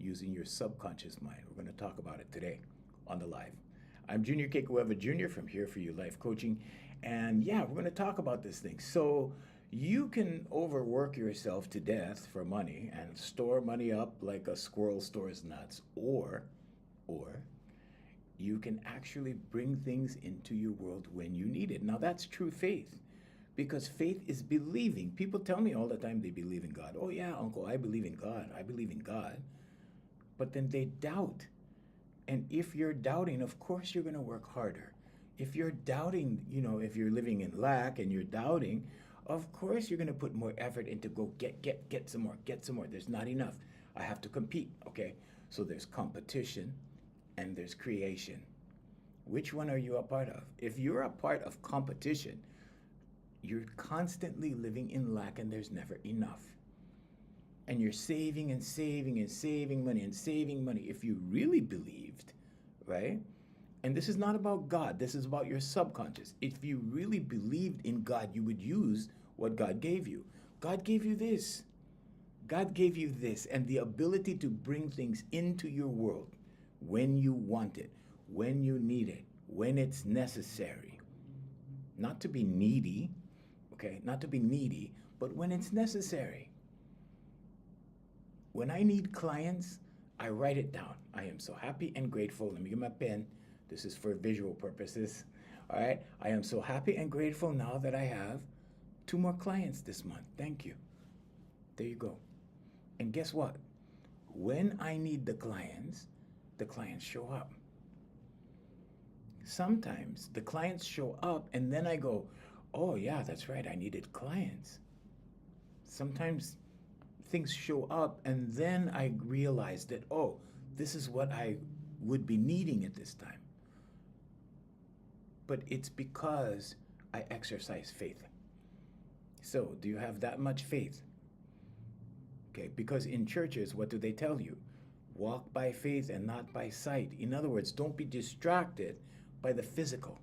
using your subconscious mind. We're going to talk about it today on the live. I'm Junior Kekueva Jr. from Here For You Life Coaching. And yeah, we're going to talk about this thing. So you can overwork yourself to death for money and store money up like a squirrel stores nuts, or you can actually bring things into your world when you need it. Now that's true faith, because faith is believing. People tell me all the time they believe in God. Oh yeah, uncle, I believe in God. I believe in God. But then they doubt. And if you're doubting, of course you're going to work harder. If you're doubting, if you're living in lack and you're doubting, of course you're going to put more effort into go get some more, get some more. There's not enough. I have to compete, okay? So there's competition and there's creation. Which one are you a part of? If you're a part of competition, you're constantly living in lack and there's never enough. And you're saving and saving and saving money and saving money. If you really believed, right? And this is not about God, this is about your subconscious. If you really believed in God, you would use what God gave you. God gave you this. God gave you this and the ability to bring things into your world when you want it, when you need it, when it's necessary. Not to be needy, okay? Not to be needy, but when it's necessary. When I need clients, I write it down. I am so happy and grateful. Let me get my pen. This is for visual purposes. All right. I am so happy and grateful now that I have 2 more clients this month. Thank you. There you go. And guess what? When I need the clients show up. Sometimes the clients show up and then I go, oh yeah, that's right. I needed clients. Sometimes things show up and then I realize that, oh, this is what I would be needing at this time. But it's because I exercise faith. So do you have that much faith? Okay, because in churches, what do they tell you? Walk by faith and not by sight. In other words, don't be distracted by the physical.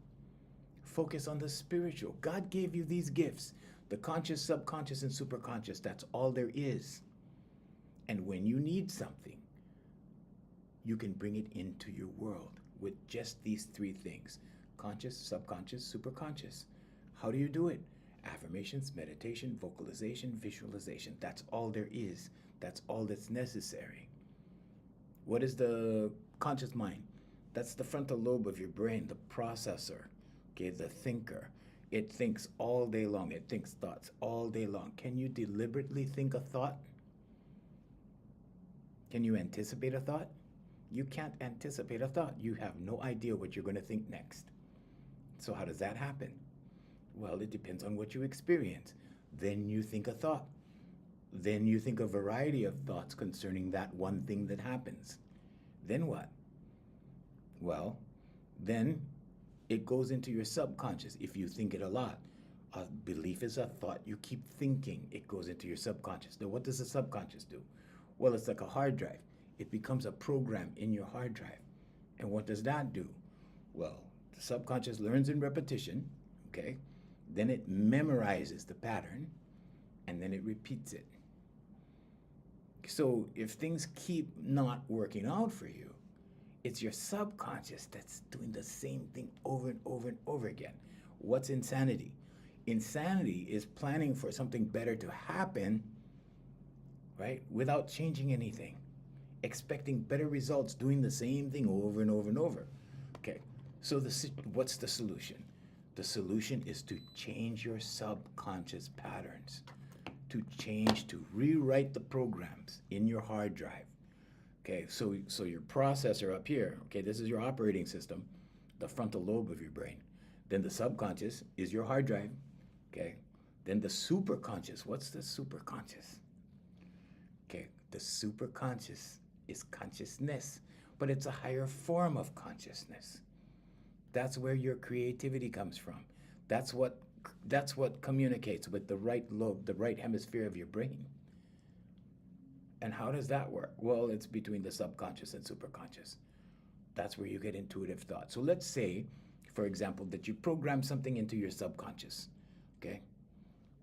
Focus on the spiritual. God gave you these gifts. The conscious, subconscious, and superconscious, that's all there is. And when you need something, you can bring it into your world with just these 3 things: conscious, subconscious, superconscious. How do you do it? Affirmations, meditation, vocalization, visualization. That's all there is. That's all that's necessary. What is the conscious mind? That's the frontal lobe of your brain, the processor, okay, the thinker. It thinks all day long. It thinks thoughts all day long. Can you deliberately think a thought? Can you anticipate a thought? You can't anticipate a thought. You have no idea what you're going to think next. So how does that happen? Well, it depends on what you experience. Then you think a thought. Then you think a variety of thoughts concerning that one thing that happens. Then what? Well, then it goes into your subconscious if you think it a lot. A belief is a thought you keep thinking. It goes into your subconscious. Now, what does the subconscious do? Well, it's like a hard drive. It becomes a program in your hard drive. And what does that do? Well, the subconscious learns in repetition, okay? Then it memorizes the pattern, and then it repeats it. So if things keep not working out for you, it's your subconscious that's doing the same thing over and over and over again. What's insanity? Insanity is planning for something better to happen, right, without changing anything, expecting better results, doing the same thing over and over and over. Okay, so what's the solution? The solution is to change your subconscious patterns, to rewrite the programs in your hard drive. Okay, so your processor up here, okay, this is your operating system, the frontal lobe of your brain. Then the subconscious is your hard drive, okay? Then the superconscious, what's the superconscious? Okay, the superconscious is consciousness, but it's a higher form of consciousness. That's where your creativity comes from. That's what communicates with the right lobe, the right hemisphere of your brain. And how does that work? Well, it's between the subconscious and superconscious. That's where you get intuitive thought. So let's say, for example, that you program something into your subconscious, okay?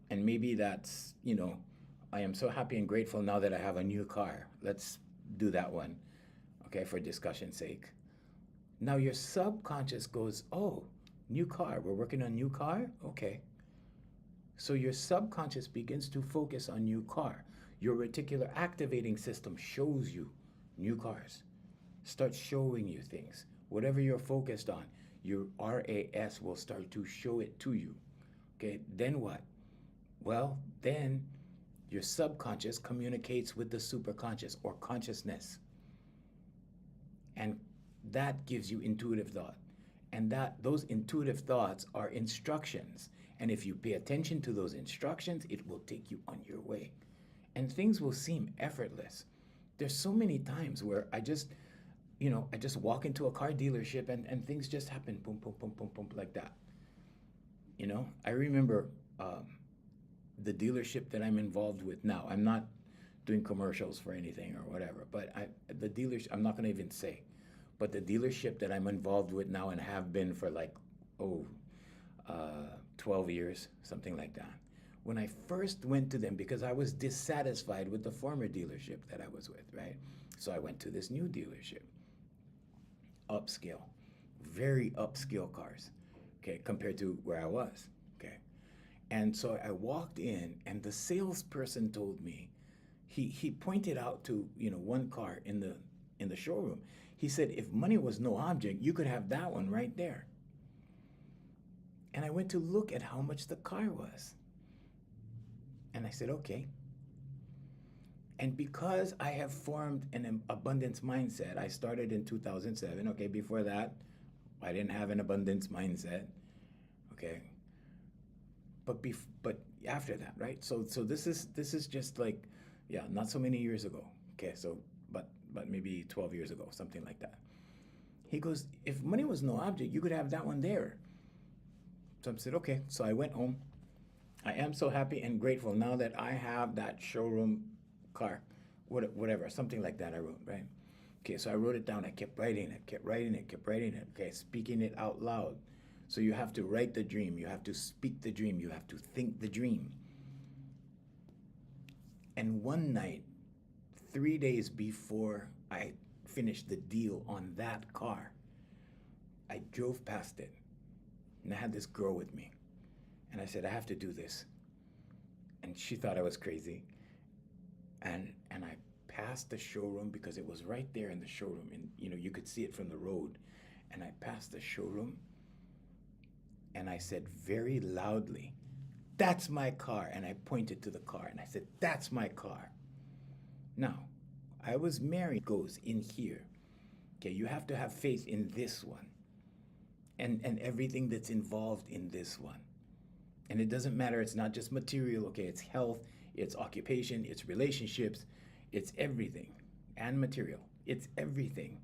And maybe that's, I am so happy and grateful now that I have a new car. Let's do that one, okay, for discussion's sake. Now your subconscious goes, oh, new car. We're working on new car? Okay. So your subconscious begins to focus on new car. Your reticular activating system shows you new cars. Starts showing you things. Whatever you're focused on, your RAS will start to show it to you. Okay, then what? Well, then your subconscious communicates with the superconscious or consciousness. And that gives you intuitive thought. And those intuitive thoughts are instructions. And if you pay attention to those instructions, it will take you on your way. And things will seem effortless. There's so many times where I just walk into a car dealership and things just happen, boom, boom, boom, boom, boom, like that. I remember the dealership that I'm involved with now. I'm not doing commercials for anything or whatever, but the dealership, I'm not going to even say, but the dealership that I'm involved with now and have been for 12 years, something like that. When I first went to them, because I was dissatisfied with the former dealership that I was with, right? So I went to this new dealership. Upscale, very upscale cars, okay, compared to where I was, okay. And so I walked in, and the salesperson told me, he pointed out to one car in the showroom. He said, if money was no object, you could have that one right there. And I went to look at how much the car was. And I said, okay. And because I have formed an abundance mindset, I started in 2007. Okay, before that, I didn't have an abundance mindset. Okay. But after that, right? So this is just not so many years ago. Okay, so but maybe 12 years ago, something like that. He goes, if money was no object, you could have that one there. So I said, okay. So I went home. I am so happy and grateful now that I have that showroom car, whatever, something like that I wrote, right? Okay, so I wrote it down. I kept writing it. Okay, speaking it out loud. So you have to write the dream. You have to speak the dream. You have to think the dream. And one night, 3 days before I finished the deal on that car, I drove past it. And I had this girl with me. And I said, I have to do this. And she thought I was crazy. And I passed the showroom because it was right there in the showroom. And, you could see it from the road. And I passed the showroom. And I said very loudly, that's my car. And I pointed to the car. And I said, that's my car. Now, I was married, goes in here. Okay, you have to have faith in this one. And everything that's involved in this one. And it doesn't matter, it's not just material, okay? It's health, it's occupation, it's relationships, it's everything. And material, it's everything.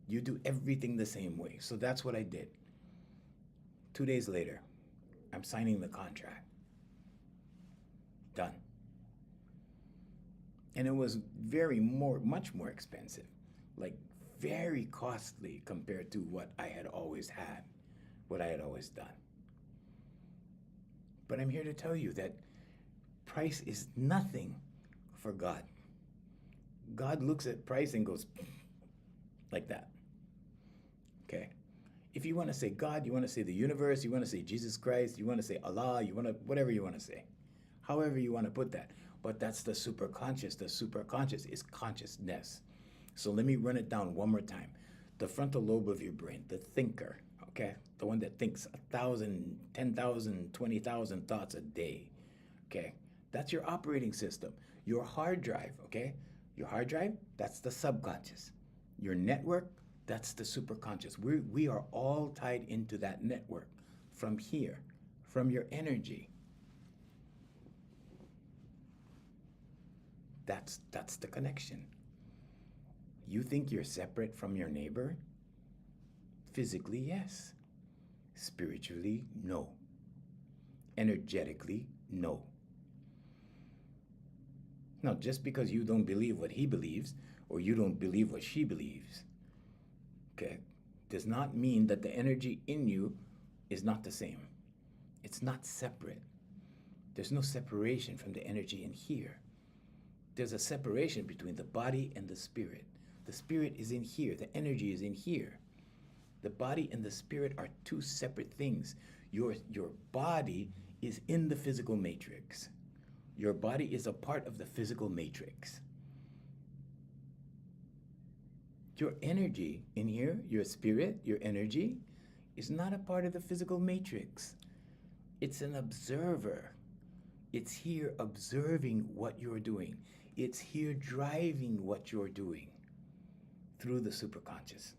You do everything the same way. So that's what I did. 2 days later, I'm signing the contract. Done. And it was much more expensive, like very costly compared to what I had always had, what I had always done. But I'm here to tell you that price is nothing for God. God looks at price and goes like that. Okay? If you want to say God, you want to say the universe, you want to say Jesus Christ, you want to say Allah, you want to, whatever you want to say. However you want to put that. But that's the superconscious. The superconscious is consciousness. So let me run it down one more time. The frontal lobe of your brain, the thinker, okay? The one that thinks 1,000, 10,000, 20,000 thoughts a day, okay? That's your operating system. Your hard drive, okay? Your hard drive, that's the subconscious. Your network, that's the superconscious. We are all tied into that network from here, from your energy. That's the connection. You think you're separate from your neighbor? Physically, yes. Spiritually, no. Energetically, no. Now, just because you don't believe what he believes, or you don't believe what she believes, okay, does not mean that the energy in you is not the same. It's not separate. There's no separation from the energy in here. There's a separation between the body and the spirit. The spirit is in here. The energy is in here. The body and the spirit are two separate things. Your body is in the physical matrix. Your body is a part of the physical matrix. Your energy in here, your spirit, your energy, is not a part of the physical matrix. It's an observer. It's here observing what you're doing. It's here driving what you're doing through the superconscious.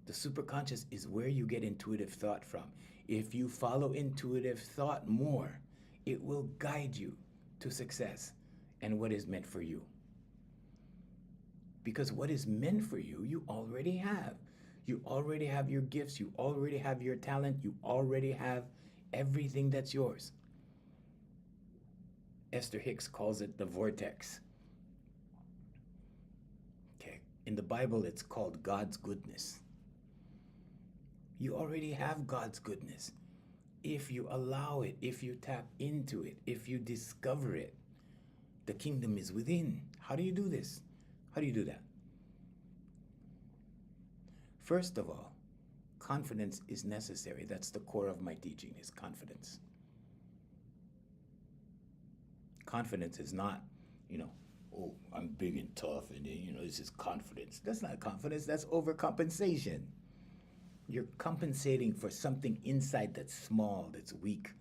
The superconscious is where you get intuitive thought from. If you follow intuitive thought more, it will guide you to success and what is meant for you. Because what is meant for you, you already have. You already have your gifts. You already have your talent. You already have everything that's yours. Esther Hicks calls it the vortex. Okay. In the Bible, it's called God's goodness. You already have God's goodness. If you allow it, if you tap into it, if you discover it, the kingdom is within. How do you do this? How do you do that? First of all, confidence is necessary. That's the core of my teaching, is confidence. Confidence is not, oh, I'm big and tough and this is confidence. That's not confidence, that's overcompensation. You're compensating for something inside that's small, that's weak.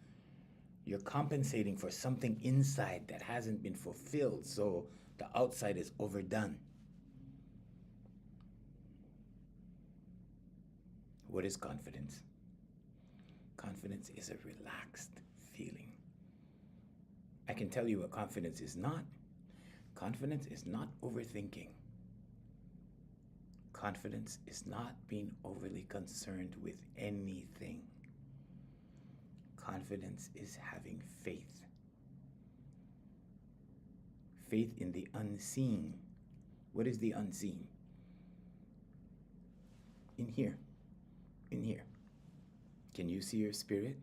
You're compensating for something inside that hasn't been fulfilled, so the outside is overdone. What is confidence? Confidence is a relaxed feeling. I can tell you what confidence is not. Confidence is not overthinking. Confidence is not being overly concerned with anything. Confidence is having faith. Faith in the unseen. What is the unseen? In here. In here. Can you see your spirit?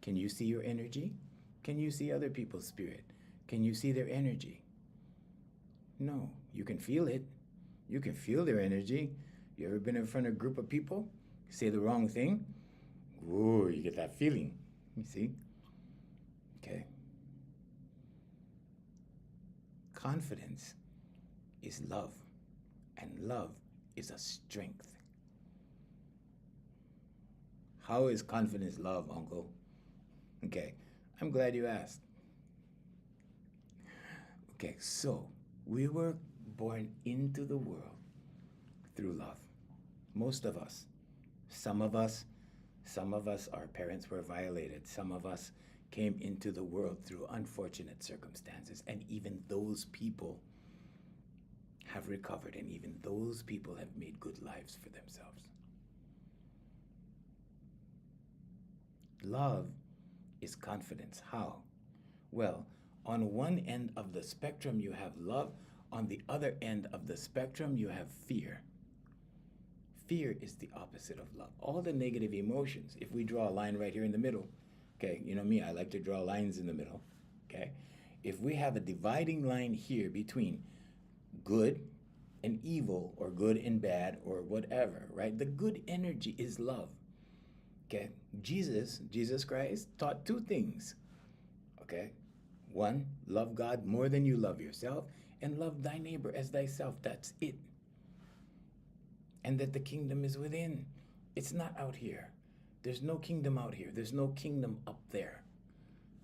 Can you see your energy? Can you see other people's spirit? Can you see their energy? No, you can feel it. You can feel their energy. You ever been in front of a group of people? Say the wrong thing? Ooh, you get that feeling. You see? Okay. Confidence is love, and love is a strength. How is confidence love, Uncle? Okay, I'm glad you asked. Okay, so we were born into the world through love. Most of us. Some of us, our parents were violated. Some of us came into the world through unfortunate circumstances, and even those people have recovered, and even those people have made good lives for themselves. Love is confidence. How? Well, on one end of the spectrum, you have love. On the other end of the spectrum, you have fear. Fear is the opposite of love. All the negative emotions, if we draw a line right here in the middle, okay, you know me, I like to draw lines in the middle, okay? If we have a dividing line here between good and evil, or good and bad, or whatever, right? The good energy is love. Okay, Jesus Christ taught two things, okay? One, love God more than you love yourself, and love thy neighbor as thyself. That's it. And that the kingdom is within. It's not out here. There's no kingdom out here. There's no kingdom up there.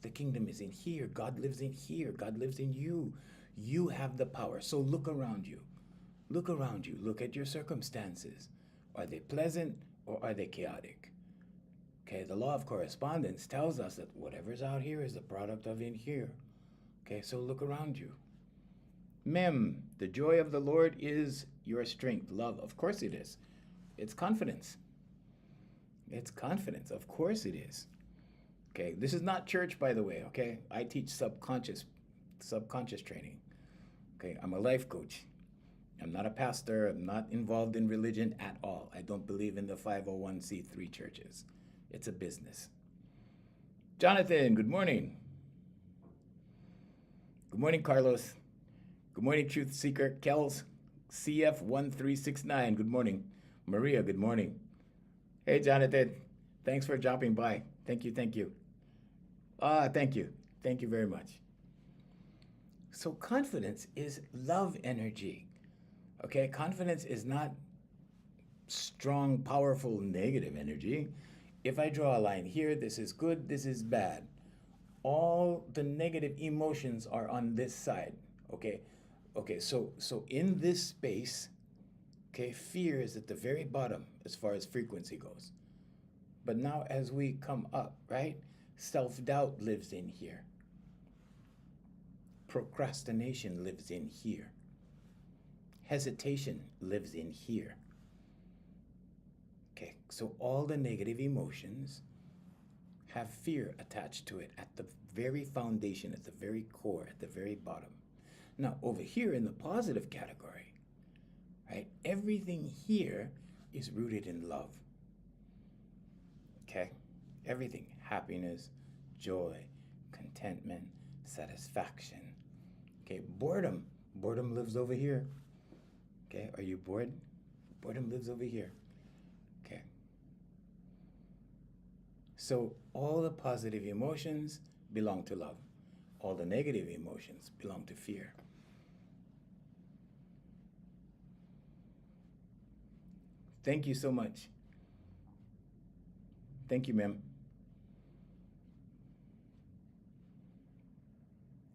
The kingdom is in here. God lives in here. God lives in you. You have the power. So look around you. Look around you. Look at your circumstances. Are they pleasant or are they chaotic? Okay, the law of correspondence tells us that whatever's out here is the product of in here. Okay, so look around you. Mem, the joy of the Lord is your strength. Love, of course it is. It's confidence. It's confidence, of course it is. Okay, this is not church, by the way, okay? I teach subconscious training. Okay, I'm a life coach. I'm not a pastor. I'm not involved in religion at all. I don't believe in the 501c3 churches. It's a business. Jonathan, good morning. Good morning, Carlos. Good morning, Truth Seeker. Kels, CF1369. Good morning. Maria, good morning. Hey, Jonathan. Thanks for dropping by. Thank you, thank you. Thank you. Thank you very much. So, confidence is love energy. Okay, confidence is not strong, powerful, negative energy. If I draw a line here, this is good, this is bad. All the negative emotions are on this side. Okay, so in this space, okay, fear is at the very bottom as far as frequency goes. But now as we come up, right, self-doubt lives in here. Procrastination lives in here. Hesitation lives in here. Okay, so all the negative emotions have fear attached to it at the very foundation, at the very core, at the very bottom. Now, over here in the positive category, right, everything here is rooted in love. Okay, everything, happiness, joy, contentment, satisfaction. Okay, boredom lives over here. Okay, are you bored? Boredom lives over here. Okay. So all the positive emotions belong to love. All the negative emotions belong to fear. Thank you so much. Thank you, ma'am.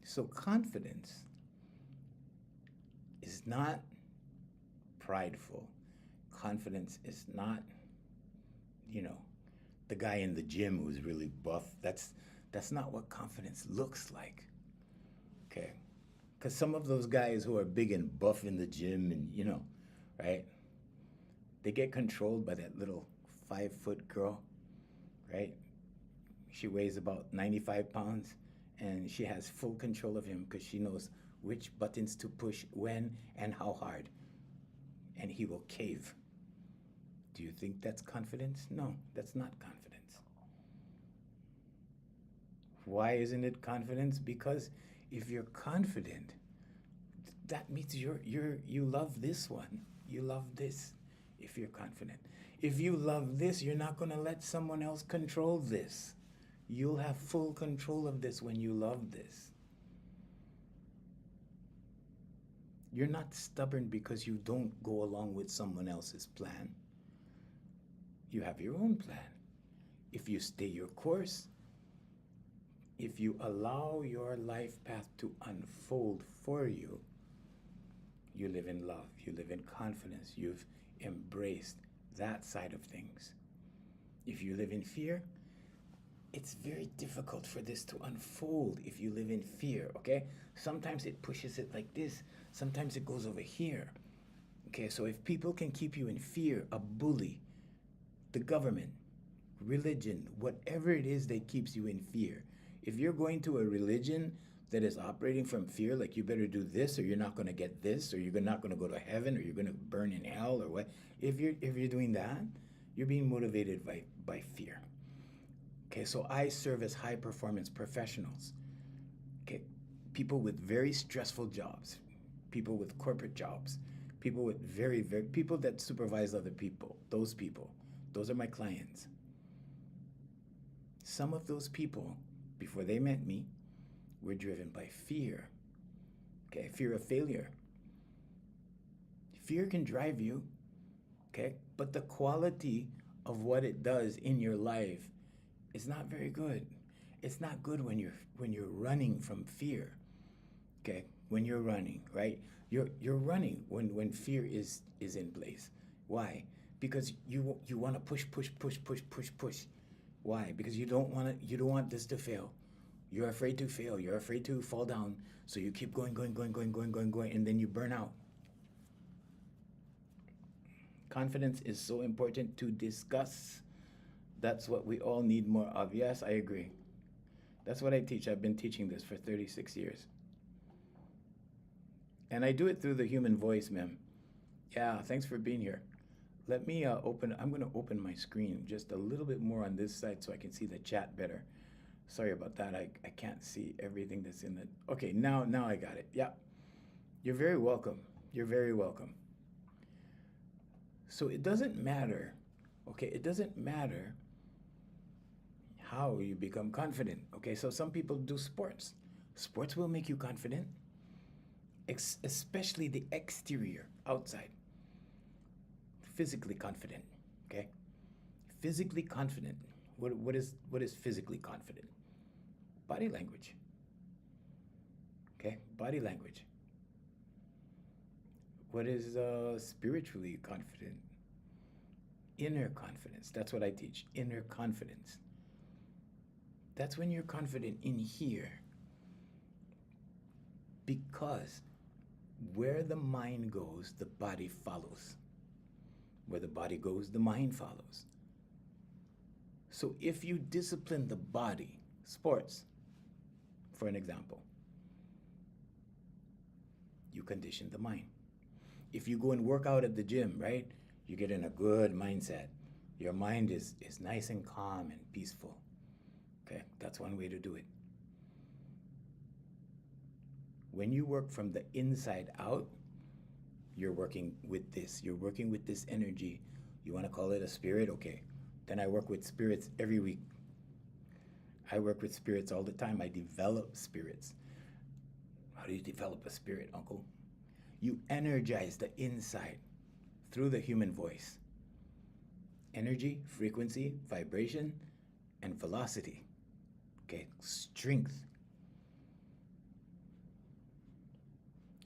So confidence is not prideful. Confidence is not, you know, the guy in the gym who's really buff. That's not what confidence looks like. Okay? Because some of those guys who are big and buff in the gym and, right? They get controlled by that little 5 foot girl, right? She weighs about 95 pounds and she has full control of him because she knows which buttons to push when and how hard. And he will cave. Do you think that's confidence? No, that's not confidence. Why isn't it confidence? Because if you're confident, that means you love this one. You love this if you're confident. If you love this, you're not going to let someone else control this. You'll have full control of this when you love this. You're not stubborn because you don't go along with someone else's plan. You have your own plan. If you stay your course, if you allow your life path to unfold for you, you live in love, you live in confidence, you've embraced that side of things. If you live in fear, it's very difficult for this to unfold if you live in fear, okay? Sometimes it pushes it like this, sometimes it goes over here. Okay, so if people can keep you in fear, a bully, the government, religion, whatever it is that keeps you in fear, if you're going to a religion that is operating from fear, like you better do this or you're not going to get this, or you're not going to go to heaven, or you're going to burn in hell, or what, if you're doing that, you're being motivated by fear. Okay, so I serve as high performance professionals. Okay, people with very stressful jobs, people with corporate jobs, people with people that supervise other people, those are my clients. Some of those people, before they met me, were driven by fear. Okay, fear of failure. Fear can drive you, okay, but the quality of what it does in your life is not very good. It's not good when you're running from fear. Okay, when you're running, right? You're running when fear is in place. Why? Because you want to push. Why? Because you don't want this to fail. You're afraid to fail. You're afraid to fall down. So you keep going, and then you burn out. Confidence is so important to discuss. That's what we all need more of. Yes, I agree. That's what I teach. I've been teaching this for 36 years. And I do it through the human voice, ma'am. Yeah, thanks for being here. Let me I'm going to open my screen just a little bit more on this side so I can see the chat better. Sorry about that. I can't see everything that's in the. Okay, now I got it. Yeah. You're very welcome. You're very welcome. So it doesn't matter, okay? It doesn't matter how you become confident, okay? So some people do sports. Sports will make you confident, especially the exterior, outside. Physically confident, okay? Physically confident. What is physically confident? Body language, okay? Body language. What is spiritually confident? Inner confidence. That's what I teach. Inner confidence. That's when you're confident in here because where the mind goes, the body follows. Where the body goes, the mind follows. So if you discipline the body, sports, for an example, you condition the mind. If you go and work out at the gym, right, you get in a good mindset. Your mind is nice and calm and peaceful. Okay, that's one way to do it. When you work from the inside out, you're working with this. You're working with this energy. You want to call it a spirit? Okay. Then I work with spirits every week. I work with spirits all the time. I develop spirits. How do you develop a spirit, Uncle? You energize the inside through the human voice. Energy, frequency, vibration, and velocity. Okay, strength.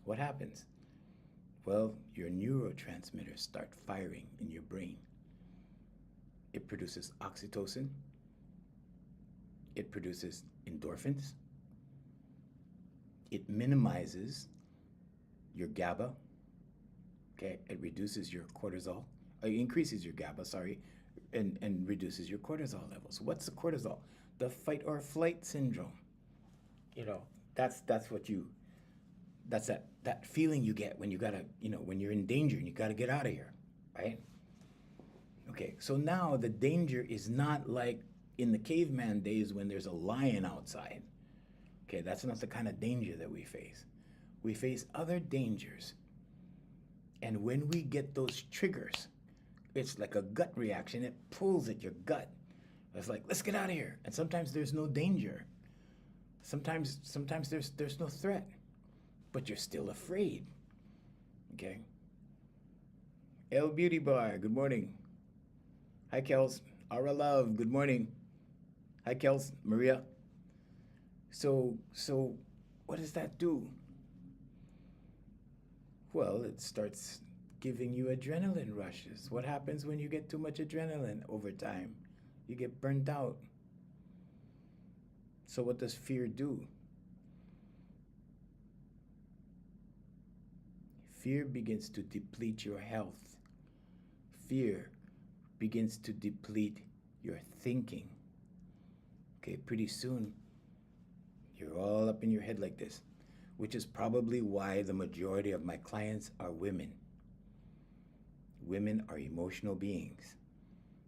What happens? Well, your neurotransmitters start firing in your brain. It produces oxytocin. It produces endorphins. It minimizes your GABA. Okay, it reduces your cortisol. It increases your GABA, sorry, and reduces your cortisol levels. What's the cortisol? The fight or flight syndrome. You know, that's what you that's that feeling you get when you gotta, when you're in danger and you gotta get out of here, right? Okay, so now the danger is not like in the caveman days when there's a lion outside. Okay, that's not the kind of danger that we face. We face other dangers. And when we get those triggers, it's like a gut reaction. It pulls at your gut. It's like, let's get out of here. And sometimes there's no danger. Sometimes there's no threat, but you're still afraid. Okay. El Beauty Bar, good morning. Hi, Kels. Aura Love, good morning. Hi, Kels. Maria. So what does that do? Well, it starts giving you adrenaline rushes. What happens when you get too much adrenaline over time? You get burned out. So what does fear do? Fear begins to deplete your health. Fear begins to deplete your thinking. Okay, pretty soon, you're all up in your head like this, which is probably why the majority of my clients are women. Women are emotional beings.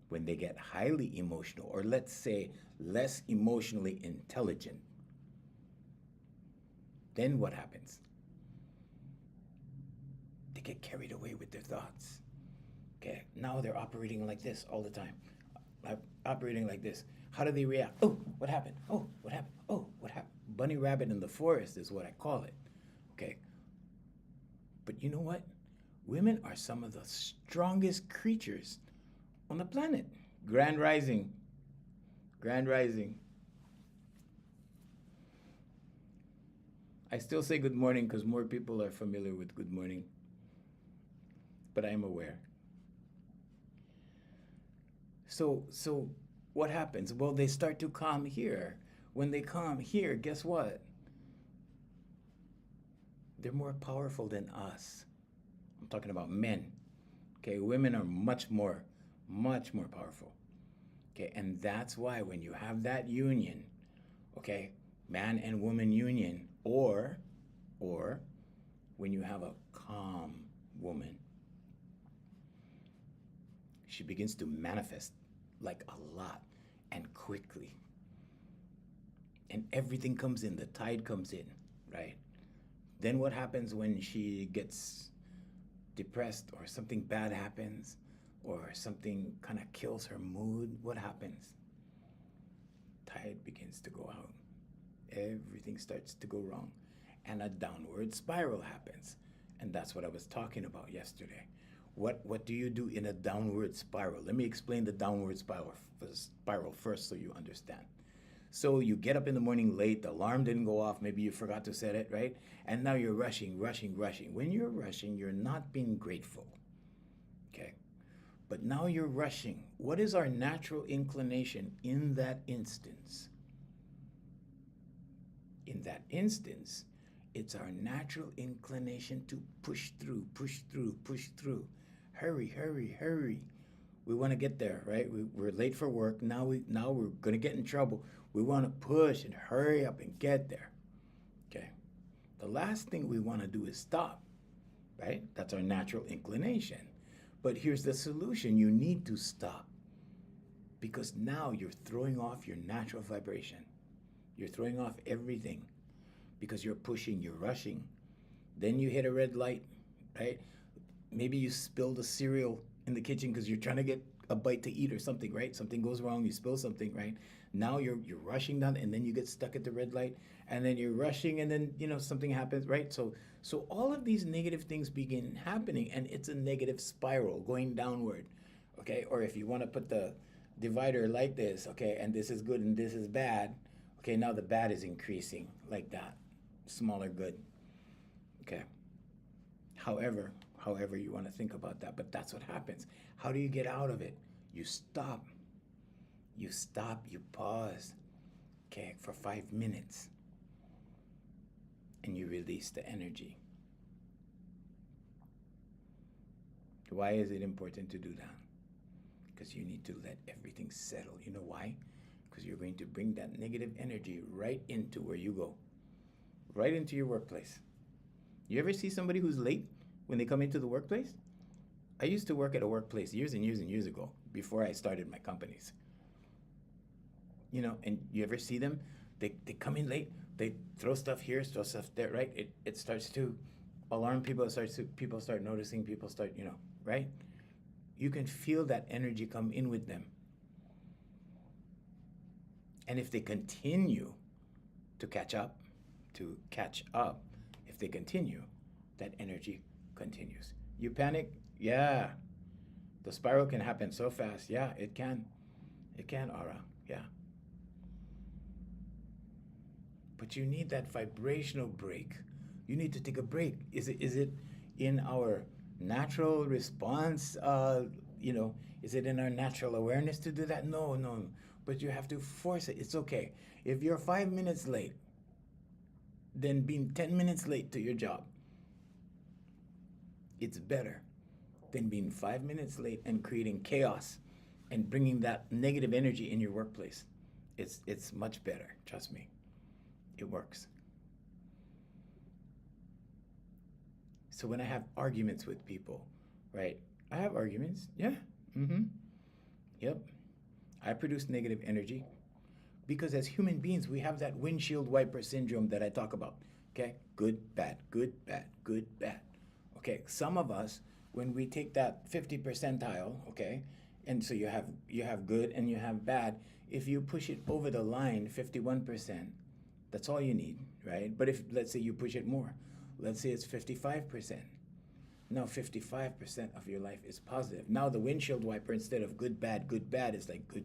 When they get highly emotional, or let's say less emotionally intelligent, then what happens? They get carried away with their thoughts. Okay, now they're operating like this all the time. Operating like this. How do they react? Oh, what happened? Oh, what happened? Oh, what happened? Bunny rabbit in the forest is what I call it. Okay. But you know what? Women are some of the strongest creatures on the planet. Grand Rising. Grand Rising. I still say good morning because more people are familiar with good morning. But I am aware. So what happens? Well, they start to calm here. When they calm here, guess what? They're more powerful than us. I'm talking about men. Okay, women are much more powerful. Okay, and that's why when you have that union, okay, man and woman union, or when you have a calm woman, she begins to manifest like a lot and quickly. And everything comes in, the tide comes in, right? Then what happens when she gets depressed or something bad happens or something kind of kills her mood? What happens? Tide begins to go out. Everything starts to go wrong. And a downward spiral happens. And that's what I was talking about yesterday. What do you do in a downward spiral? Let me explain the downward spiral first so you understand. So you get up in the morning late, the alarm didn't go off, maybe you forgot to set it, right? And now you're rushing, rushing, rushing. When you're rushing, you're not being grateful. Okay? But now you're rushing. What is our natural inclination in that instance? In that instance, it's our natural inclination to push through, push through, push through. Hurry, hurry, hurry. We want to get there, right? We're late for work. Now we're going to get in trouble. We want to push and hurry up and get there. Okay. The last thing we want to do is stop, right? That's our natural inclination. But here's the solution. You need to stop because now you're throwing off your natural vibration. You're throwing off everything because you're pushing, you're rushing. Then you hit a red light, right? Maybe you spill the cereal in the kitchen because you're trying to get a bite to eat or something, right? Something goes wrong, you spill something, right? Now you're rushing down and then you get stuck at the red light and then you're rushing and then, something happens, right? So all of these negative things begin happening and it's a negative spiral going downward, okay? Or if you want to put the divider like this, okay, and this is good and this is bad, okay, now the bad is increasing like that, smaller good, okay? However you want to think about that, but that's what happens. How do you get out of it? You stop, you pause, okay, for 5 minutes, and you release the energy. Why is it important to do that? Because you need to let everything settle. You know why? Because you're going to bring that negative energy right into where you go, right into your workplace. You ever see somebody who's late when they come into the workplace? I used to work at a workplace years and years and years ago before I started my companies. And you ever see them? They come in late, they throw stuff here, throw stuff there, right? It starts to alarm people, people start noticing, people start, right? You can feel that energy come in with them. And if they continue to catch up, if they continue, that energy continues. You panic? Yeah. The spiral can happen so fast. Yeah, it can. It can, Aura. Yeah. But you need that vibrational break. You need to take a break. Is it in our natural response? Is it in our natural awareness to do that? No. But you have to force it. It's okay. If you're 5 minutes late, then being 10 minutes late to your job, it's better than being 5 minutes late and creating chaos and bringing that negative energy in your workplace. It's much better. Trust me. It works. So when I have arguments with people, right? I have arguments. Yeah. Yep. I produce negative energy because as human beings, we have that windshield wiper syndrome that I talk about. Okay? Good, bad, good, bad, good, bad. Okay, some of us, when we take that 50 percentile, okay, and so you have good and you have bad, if you push it over the line, 51%, that's all you need, right? But if, let's say you push it more, let's say it's 55%. Now 55% of your life is positive. Now the windshield wiper, instead of good, bad, is like good,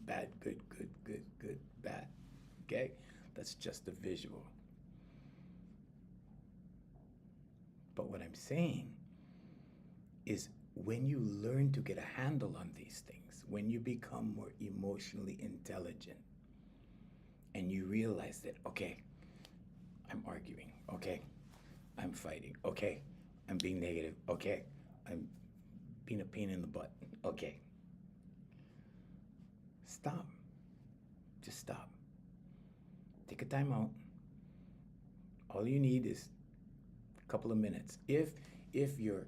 bad, good, bad. Okay? That's just a visual. But what I'm saying is when you learn to get a handle on these things, when you become more emotionally intelligent and you realize that, okay, I'm arguing, okay, I'm fighting, okay, I'm being negative, okay, I'm being a pain in the butt, okay. Stop. Just stop. Take a time out. All you need is a couple of minutes. If you're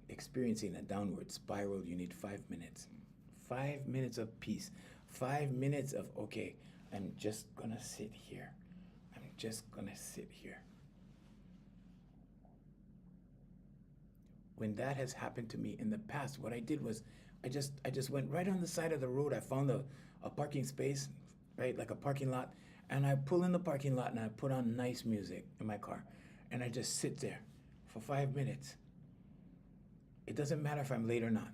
experiencing a downward spiral, you need 5 minutes. 5 minutes of peace. 5 minutes of, okay, I'm just gonna sit here. I'm just gonna sit here. when that has happened to me in the past, what I did was I just went right on the side of the road. I found a parking space, right, like a parking lot, and I pull in the parking lot and I put on nice music in my car, and I just sit there for 5 minutes. It doesn't matter if I'm late or not.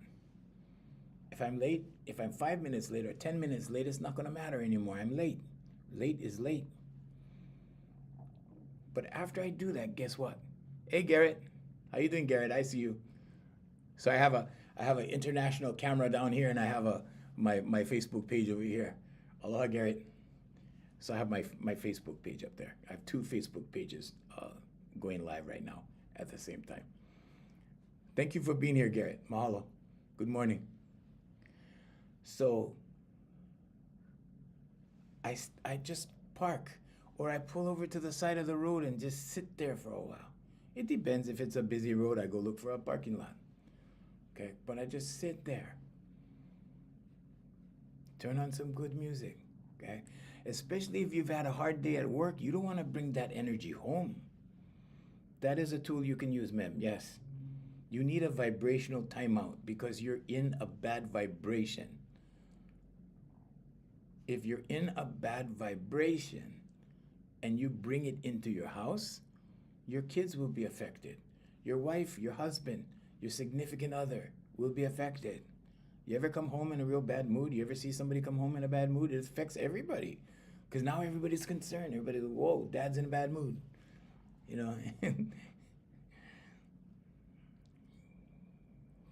If I'm late, if I'm 5 minutes late or 10 minutes late, it's not going to matter anymore. I'm late. Late is late. But after I do that, guess what? Hey, Garrett. How you doing, Garrett? I see you. So I have an international camera down here, and I have my Facebook page over here. Aloha, Garrett. So I have my Facebook page up there. I have two Facebook pages going live right now at the same time. Thank you for being here, Garrett. Mahalo. Good morning. So I just park, or I pull over to the side of the road and just sit there for a while. It depends. If it's a busy road, I go look for a parking lot. Okay, but I just sit there. Turn on some good music, okay? Especially if you've had a hard day at work, you don't want to bring that energy home. That is a tool you can use, ma'am, yes. You need a vibrational timeout because you're in a bad vibration. If you're in a bad vibration and you bring it into your house, your kids will be affected. Your wife, your husband, your significant other will be affected. You ever come home in a real bad mood? You ever see somebody come home in a bad mood? It affects everybody. Because now everybody's concerned. Everybody's, whoa, dad's in a bad mood. You know?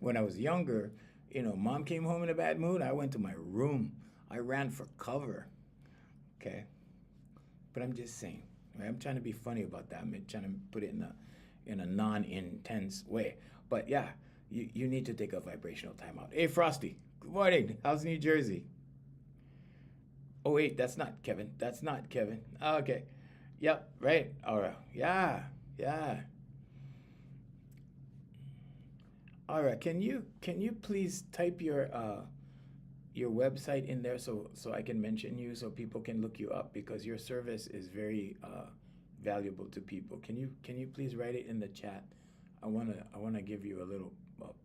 When I was younger, mom came home in a bad mood, I went to my room. I ran for cover. Okay? But I'm just saying. Right? I'm trying to be funny about that. I'm trying to put it in a non-intense way. But yeah, you need to take a vibrational timeout. Hey, Frosty. Good morning. How's New Jersey? Oh, wait, that's not Kevin. That's not Kevin. Okay. Yep, right. All right. Yeah. All right. Can you please type your website in there so I can mention you so people can look you up, because your service is very valuable to people. Can you please write it in the chat? I wanna give you a little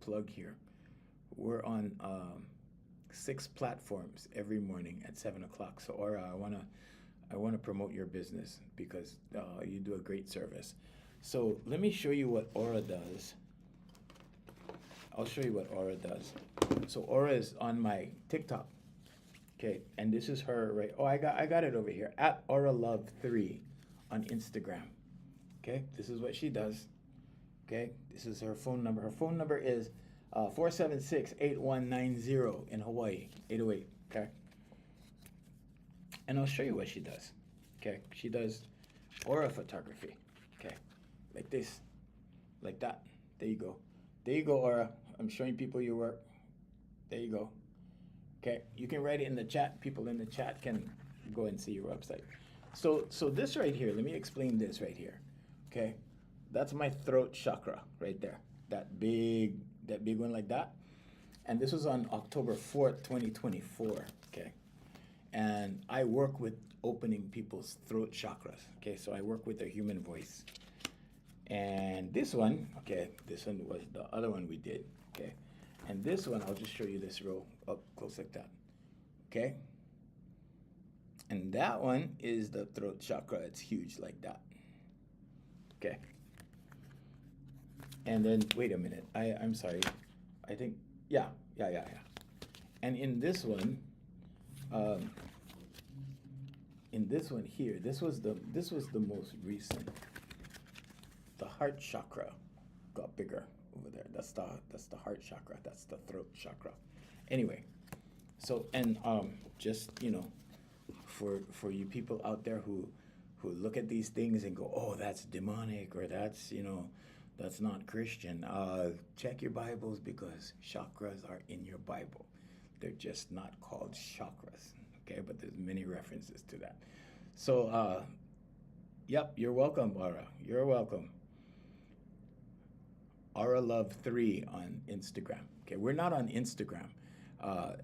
plug here. We're on 6 platforms every morning at 7:00. So Aura, I wanna promote your business because you do a great service. So let me show you what Aura does. I'll show you what Aura does. So Aura is on my TikTok. Okay, and this is her right. Oh, I got it over here at AuraLove3 on Instagram. Okay, this is what she does. Okay, this is her phone number. Her phone number is 476-8190 in Hawaii, 808. Okay, and I'll show you what she does. Okay, she does Aura photography. Okay, like this, like that. There you go. There you go, Aura. I'm showing people your work. There you go. Okay, you can write it in the chat. People in the chat can go and see your website. So this right here, let me explain this right here. Okay, that's my throat chakra right there. That big one like that. And this was on October 4th, 2024. Okay, and I work with opening people's throat chakras. Okay, so I work with their human voice. And this one, okay, this one was the other one we did. Okay, and this one, I'll just show you this real up close like that. Okay, and that one is the throat chakra. It's huge like that. Okay, and then wait a minute. I'm sorry. I think yeah. And in this one here, this was the most recent. The heart chakra got bigger over there. That's the heart chakra. That's the throat chakra. Anyway, so and just for you people out there who look at these things and go, oh, that's demonic, or that's that's not Christian. Check your Bibles, because chakras are in your Bible. They're just not called chakras. Okay, but there's many references to that. So yep, you're welcome, Aura. You're welcome. AuraLove3 on Instagram. Okay, we're not on Instagram.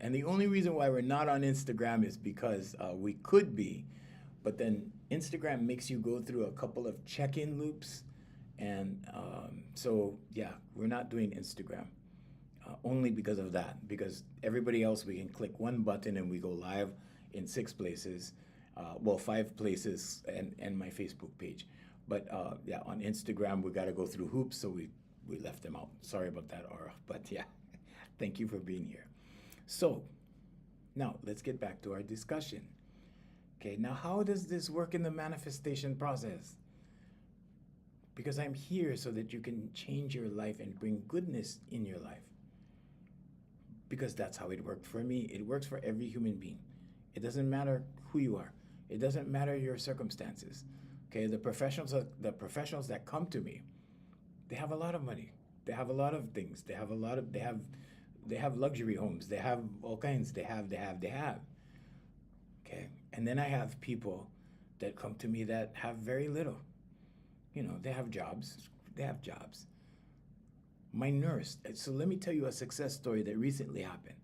And the only reason why we're not on Instagram is because we could be, but then Instagram makes you go through a couple of check-in loops, And so, yeah, we're not doing Instagram only because of that. Because everybody else, we can click one button and we go live in 6 places. Well, 5 places and my Facebook page. But yeah, on Instagram, we got to go through hoops. So we left them out. Sorry about that, Aura. But yeah, thank you for being here. So now let's get back to our discussion. Okay, now how does this work in the manifestation process? Because I'm here so that you can change your life and bring goodness in your life. Because that's how it worked for me. It works for every human being. It doesn't matter who you are. It doesn't matter your circumstances. Okay, the professionals that come to me, they have a lot of money. They have a lot of things. They have luxury homes. They have all kinds. They have. Okay, and then I have people that come to me that have very little. You know, they have jobs. They have jobs. My nurse, so let me tell you a success story that recently happened.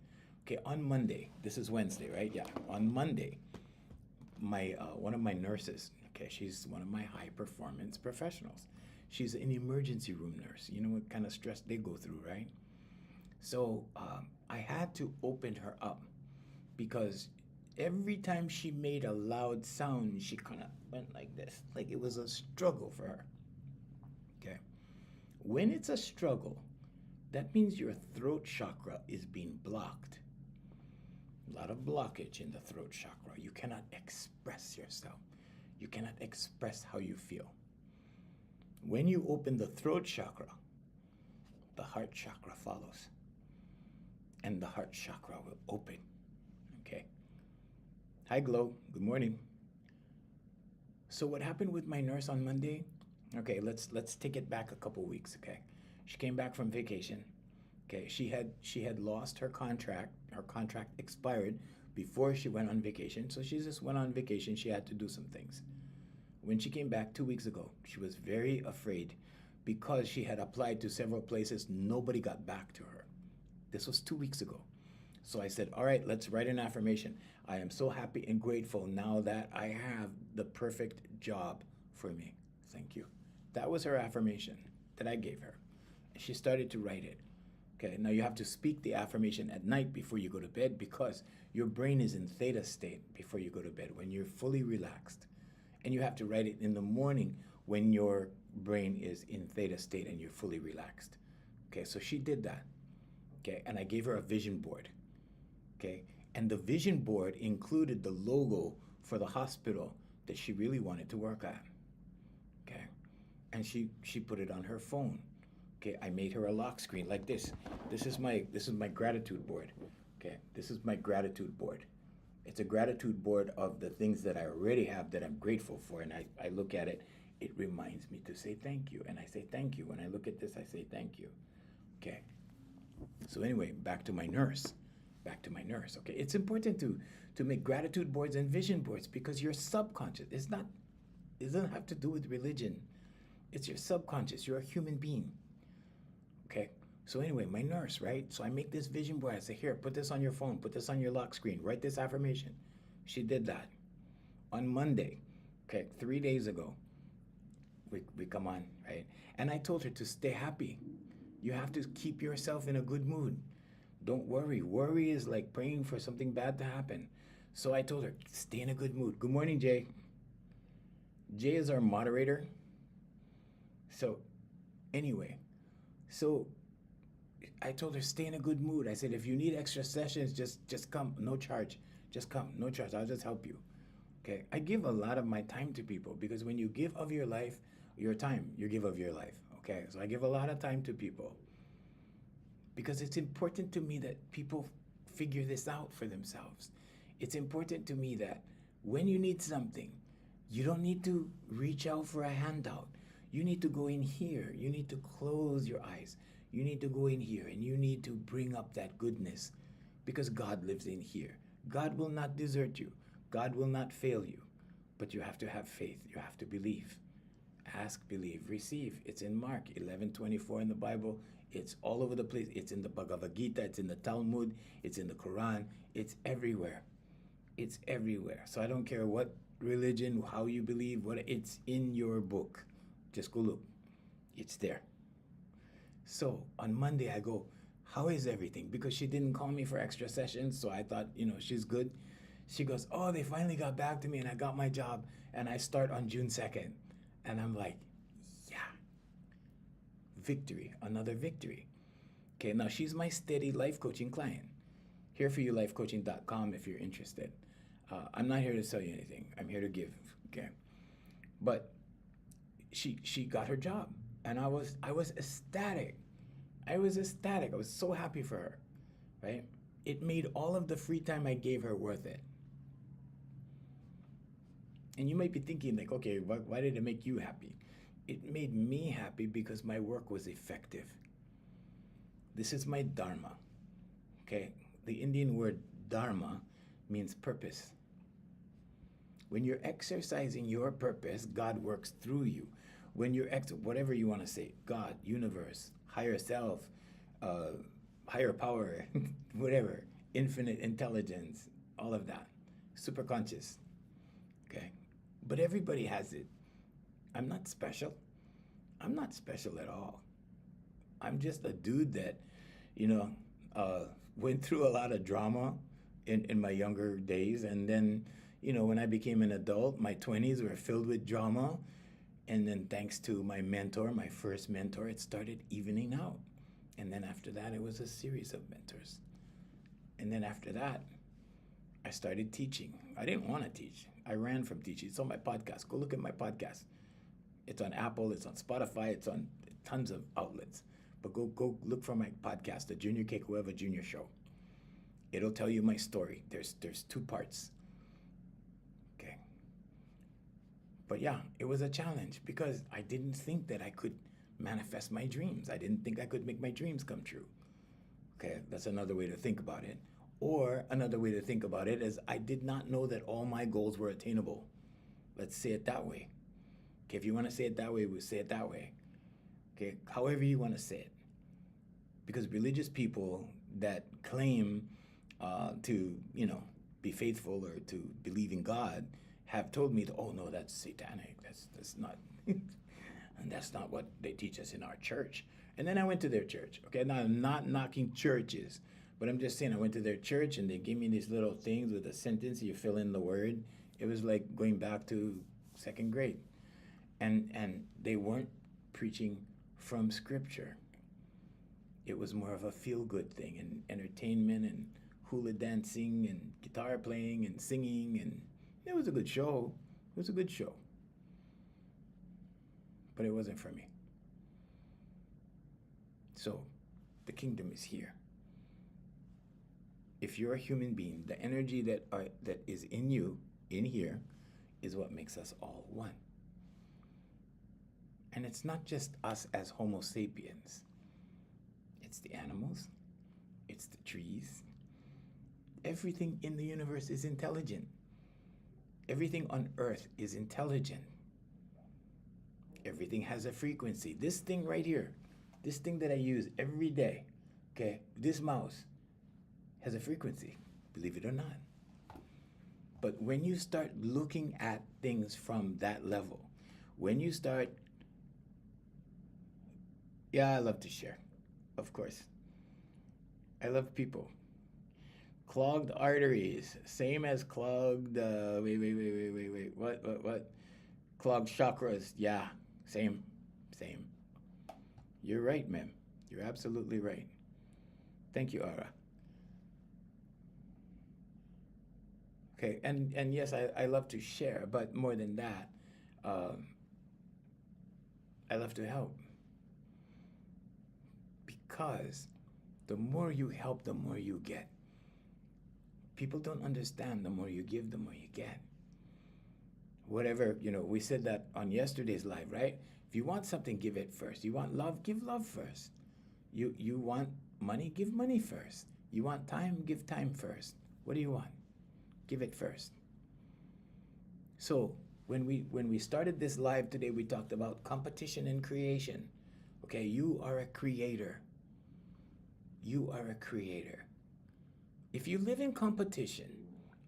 Okay, on Monday, this is Wednesday, right? Yeah, on Monday, my one of my nurses, okay, she's one of my high performance professionals. She's an emergency room nurse. You know what kind of stress they go through, right? So I had to open her up because every time she made a loud sound, she kind of went like this, like it was a struggle for her. Okay. When it's a struggle, that means your throat chakra is being blocked. A lot of blockage in the throat chakra. You cannot express yourself. You cannot express how you feel. When you open the throat chakra, the heart chakra follows. And the heart chakra will open. Okay. Hi, Glow. Good morning. So what happened with my nurse on Monday? Okay, let's take it back a couple weeks, okay? She came back from vacation. Okay, she had lost her contract. Her contract expired before she went on vacation. So she just went on vacation. She had to do some things. When she came back 2 weeks ago, she was very afraid because she had applied to several places. Nobody got back to her. This was 2 weeks ago. So I said, all right, let's write an affirmation. I am so happy and grateful now that I have the perfect job for me. Thank you. That was her affirmation that I gave her. She started to write it. Okay, now you have to speak the affirmation at night before you go to bed because your brain is in theta state before you go to bed when you're fully relaxed. And you have to write it in the morning when your brain is in theta state and you're fully relaxed. Okay, so she did that. Okay, and I gave her a vision board. Okay, and the vision board included the logo for the hospital that she really wanted to work at. Okay, and she put it on her phone. Okay, I made her a lock screen like this. This is my gratitude board. Okay, this is my gratitude board. It's a gratitude board of the things that I already have that I'm grateful for, and I look at it. It reminds me to say thank you, and I say thank you. When I look at this, I say thank you. Okay. So anyway, back to my nurse. Okay, it's important to make gratitude boards and vision boards because your subconscious it doesn't have to do with religion. It's your subconscious. You're a human being. Okay. So anyway, my nurse, right? So I make this vision board. I say, here, put this on your phone, put this on your lock screen, write this affirmation. She did that. On Monday, okay, 3 days ago, we come on, right? And I told her to stay happy. You have to keep yourself in a good mood. Don't worry. Worry is like praying for something bad to happen. So I told her, stay in a good mood. Good morning, Jay. Jay is our moderator. So anyway, so I told her, stay in a good mood. I said, if you need extra sessions, just come. No charge. Just come. No charge. I'll just help you. Okay. I give a lot of my time to people because when you give of your life, your time, you give of your life. Okay. So I give a lot of time to people because it's important to me that people figure this out for themselves. It's important to me that when you need something, you don't need to reach out for a handout. You need to go in here. You need to close your eyes. You need to go in here and you need to bring up that goodness because God lives in here. God will not desert you. God will not fail you. But you have to have faith. You have to believe. Ask, believe, receive. It's in Mark 11:24 in the Bible. It's all over the place. It's in the Bhagavad Gita. It's in the Talmud. It's in the Quran. It's everywhere. It's everywhere. So I don't care what religion, how you believe, what it's in your book. Just go look. It's there. So on Monday, I go, how is everything? Because she didn't call me for extra sessions, so I thought, she's good. She goes, oh, they finally got back to me and I got my job and I start on June 2nd. And I'm like, yeah, victory, another victory. Okay, now she's my steady life coaching client. HereForYouLifeCoaching.com if you're interested. I'm not here to sell you anything. I'm here to give. Okay, but she got her job, and I was ecstatic. I was ecstatic. I was so happy for her. Right? It made all of the free time I gave her worth it. And you might be thinking like, okay, why did it make you happy? It made me happy because my work was effective. This is my dharma. Okay, the Indian word dharma means purpose. When you're exercising your purpose, God works through you. When you're whatever you want to say, God, universe, higher self, uh, higher power, whatever, infinite intelligence, all of that, super conscious. Okay, but everybody has it. I'm not special. I'm not special at all. I'm just a dude that, you know, went through a lot of drama in my younger days. And then, when I became an adult, my 20s were filled with drama. And then thanks to my mentor, my first mentor, it started evening out. And then after that, it was a series of mentors. And then after that, I started teaching. I didn't want to teach. I ran from teaching. It's on my podcast. Go look at my podcast. It's on Apple, it's on Spotify, it's on tons of outlets. But go look for my podcast, the Junior Kekuewa Junior Show. It'll tell you my story. There's two parts. Okay. But yeah, it was a challenge because I didn't think that I could manifest my dreams. I didn't think I could make my dreams come true. Okay, that's another way to think about it. Or another way to think about it is I did not know that all my goals were attainable. Let's say it that way. Okay, if you want to say it that way, we'll say it that way. Okay, however you want to say it. Because religious people that claim to, be faithful or to believe in God have told me, oh no, that's satanic. That's not, and that's not what they teach us in our church. And then I went to their church. Okay, now I'm not knocking churches, but I'm just saying I went to their church and they gave me these little things with a sentence. You fill in the word. It was like going back to second grade. And they weren't preaching from scripture. It was more of a feel-good thing and entertainment and hula dancing and guitar playing and singing, and it was a good show. It was a good show. But it wasn't for me. So, the kingdom is here. If you're a human being, the energy that is in you, in here, is what makes us all one. And it's not just us as Homo sapiens. It's the animals. It's the trees. Everything in the universe is intelligent. Everything on Earth is intelligent. Everything has a frequency. This thing right here, this thing that I use every day, okay, this mouse has a frequency, believe it or not. But when you start looking at things from that level, when you start, I love to share, of course. I love people. Clogged arteries, same as clogged, wait, what? Clogged chakras, yeah, same. You're right, ma'am. You're absolutely right. Thank you, Ara. Okay, and yes, I love to share, but more than that, I love to help. Because the more you help, the more you get. People don't understand the more you give, the more you get. Whatever, we said that on yesterday's live, right? If you want something, give it first. You want love, give love first. You want money, give money first. You want time, give time first. What do you want? Give it first. So when we started this live today, we talked about competition and creation. Okay, you are a creator. You are a creator. If you live in competition,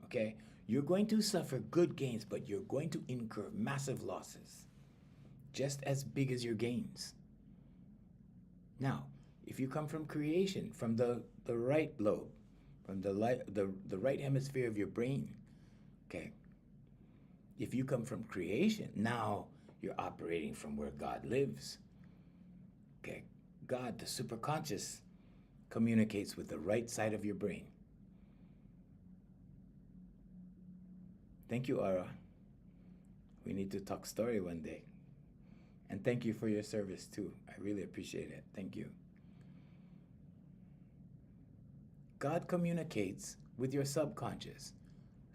okay, you're going to suffer good gains, but you're going to incur massive losses, just as big as your gains. Now, if you come from creation, from the right lobe, from the right hemisphere of your brain, okay, if you come from creation, now you're operating from where God lives. Okay, God, the superconscious, communicates with the right side of your brain. Thank you, Ara. We need to talk story one day. And thank you for your service too. I really appreciate it. Thank you. God communicates with your subconscious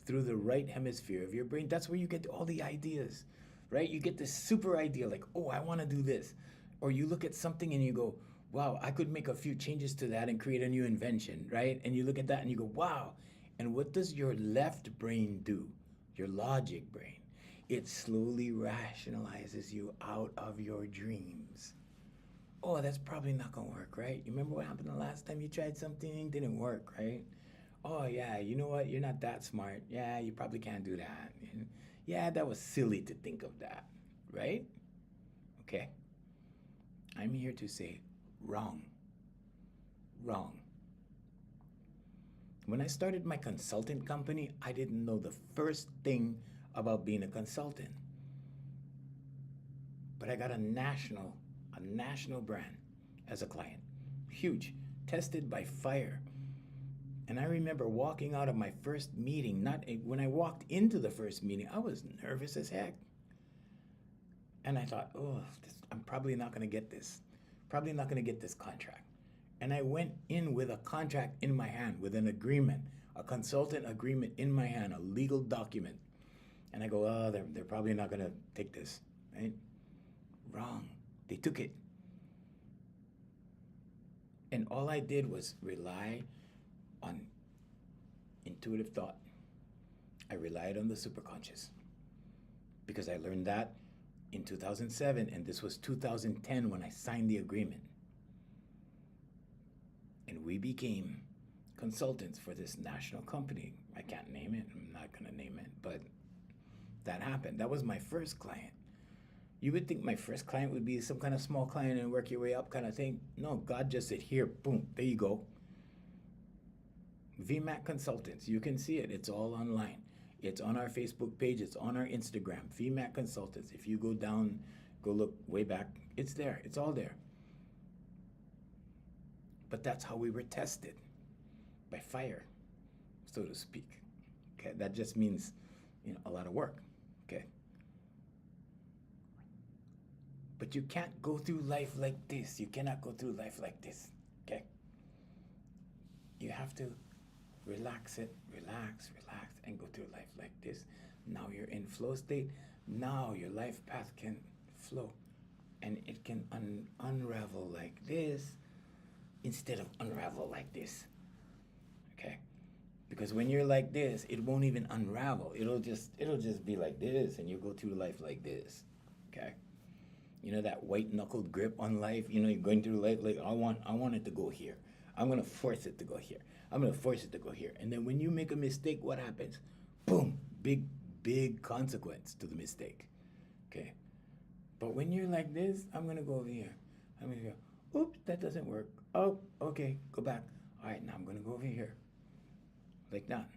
through the right hemisphere of your brain. That's where you get all the ideas, right? You get this super idea like, oh, I want to do this. Or you look at something and you go, wow, I could make a few changes to that and create a new invention, right? And you look at that and you go, wow. And what does your left brain do? Your logic brain. It slowly rationalizes you out of your dreams. Oh, that's probably not gonna work, right? You remember what happened the last time you tried something? Didn't work, right? Oh, yeah, you know what? You're not that smart. Yeah, you probably can't do that. And yeah, that was silly to think of that, right? Okay. I'm here to say wrong. Wrong. When I started my consultant company, I didn't know the first thing about being a consultant. But I got a national brand as a client. Huge, tested by fire. And I remember walking out of my first meeting, not when I walked into the first meeting, I was nervous as heck. And I thought, oh, I'm probably not going to get this. Probably not going to get this contract. And I went in with a contract in my hand, with an agreement, a consultant agreement in my hand, a legal document. And I go, oh, they're probably not going to take this, right? Wrong. They took it. And all I did was rely on intuitive thought. I relied on the superconscious because I learned that in 2007, and this was 2010 when I signed the agreement. And we became consultants for this national company. I can't name it. I'm not going to name it, but that happened. That was my first client. You would think my first client would be some kind of small client and work your way up kind of thing. No, God just said, here, boom, there you go. VMAC Consultants, you can see it. It's all online. It's on our Facebook page. It's on our Instagram, VMAC Consultants. If you go down, go look way back, it's there. It's all there. But that's how we were tested, by fire, so to speak. Okay, that just means, a lot of work. Okay. But you can't go through life like this. You cannot go through life like this. Okay. You have to relax, and go through life like this. Now you're in flow state. Now your life path can flow, and it can unravel like this instead of unravel like this. Okay? Because when you're like this, it won't even unravel. It'll just be like this, and you'll go through life like this. Okay? That white knuckled grip on life. You're going through life like I want it to go here. I'm gonna force it to go here. I'm gonna force it to go here. And then when you make a mistake, what happens? Boom! Big consequence to the mistake. Okay. But when you're like this, I'm gonna go over here. I'm gonna go, oops, that doesn't work. Oh, okay, go back. All right, now I'm gonna go over here. Like that.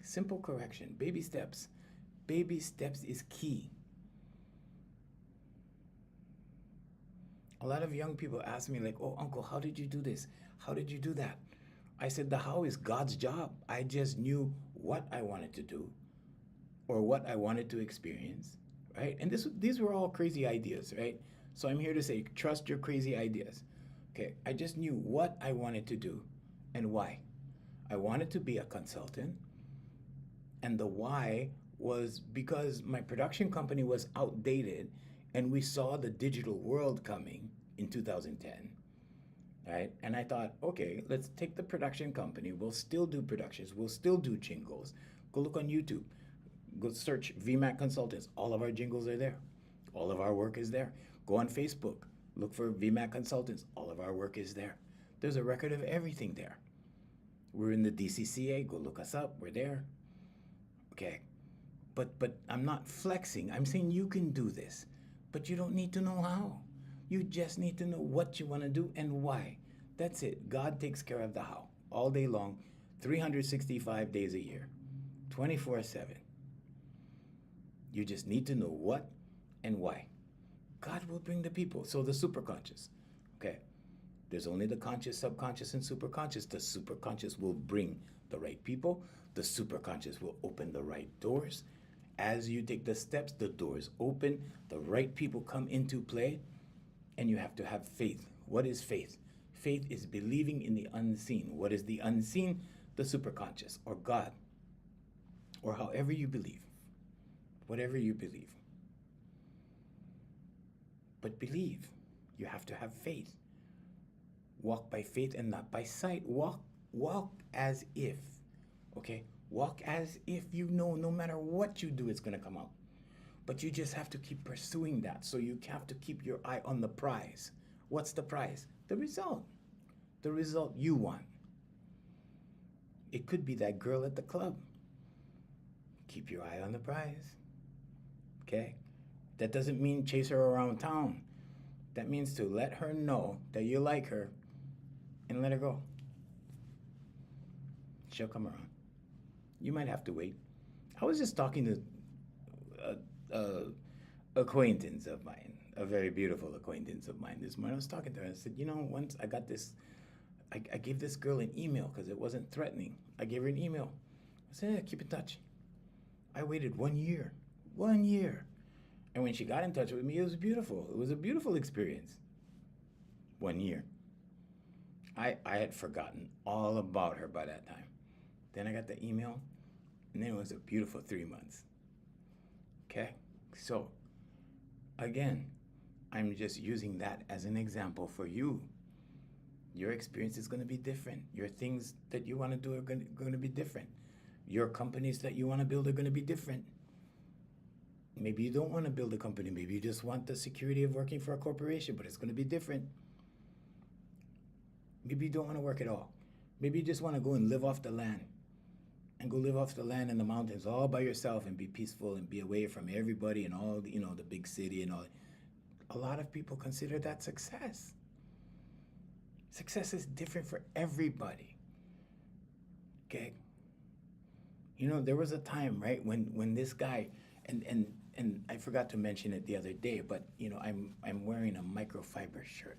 Simple correction. Baby steps. Baby steps is key. A lot of young people ask me like, oh, uncle, how did you do this? How did you do that? I said, the how is God's job. I just knew what I wanted to do or what I wanted to experience, right? And these were all crazy ideas, right? So I'm here to say, trust your crazy ideas. Okay, I just knew what I wanted to do and why. I wanted to be a consultant, and the why was because my production company was outdated and we saw the digital world coming in 2010, right? And I thought, okay, let's take the production company. We'll still do productions. We'll still do jingles. Go look on YouTube. Go search VMAC Consultants. All of our jingles are there. All of our work is there. Go on Facebook. Look for VMAC Consultants. All of our work is there. There's a record of everything there. We're in the DCCA. Go look us up. We're there. Okay. But I'm not flexing. I'm saying you can do this. But you don't need to know how. You just need to know what you want to do and why. That's it. God takes care of the how all day long, 365 days a year, 24/7. You just need to know what and why. God will bring the people. So the superconscious, okay? There's only the conscious, subconscious, and superconscious. The superconscious will bring the right people. The superconscious will open the right doors. As you take the steps, the doors open, the right people come into play, and you have to have faith. What is faith? Faith is believing in the unseen. What is the unseen? The superconscious, or God, or however you believe, whatever you believe. But believe. You have to have faith. Walk by faith and not by sight. Walk as if. Okay? Walk as if you know no matter what you do, it's going to come out. But you just have to keep pursuing that. So you have to keep your eye on the prize. What's the prize? The result. The result you want. It could be that girl at the club. Keep your eye on the prize. Okay? That doesn't mean chase her around town. That means to let her know that you like her and let her go. She'll come around. You might have to wait. I was just talking to a acquaintance of mine, a very beautiful acquaintance of mine this morning. I was talking to her. I said, once I got this, I gave this girl an email because it wasn't threatening. I gave her an email. I said, keep in touch. I waited 1 year. 1 year. And when she got in touch with me, it was beautiful. It was a beautiful experience. 1 year. I had forgotten all about her by that time. Then I got the email, and then it was a beautiful 3 months. Okay? So, again, I'm just using that as an example for you. Your experience is going to be different. Your things that you want to do are going to be different. Your companies that you want to build are going to be different. Maybe you don't want to build a company. Maybe you just want the security of working for a corporation, but it's going to be different. Maybe you don't want to work at all. Maybe you just want to go and live off the land. And go live off the land in the mountains all by yourself and be peaceful and be away from everybody and all the, the big city and all. A lot of people consider that success. Success is different for everybody. Okay? There was a time, right, when this guy, and I forgot to mention it the other day, but I'm wearing a microfiber shirt.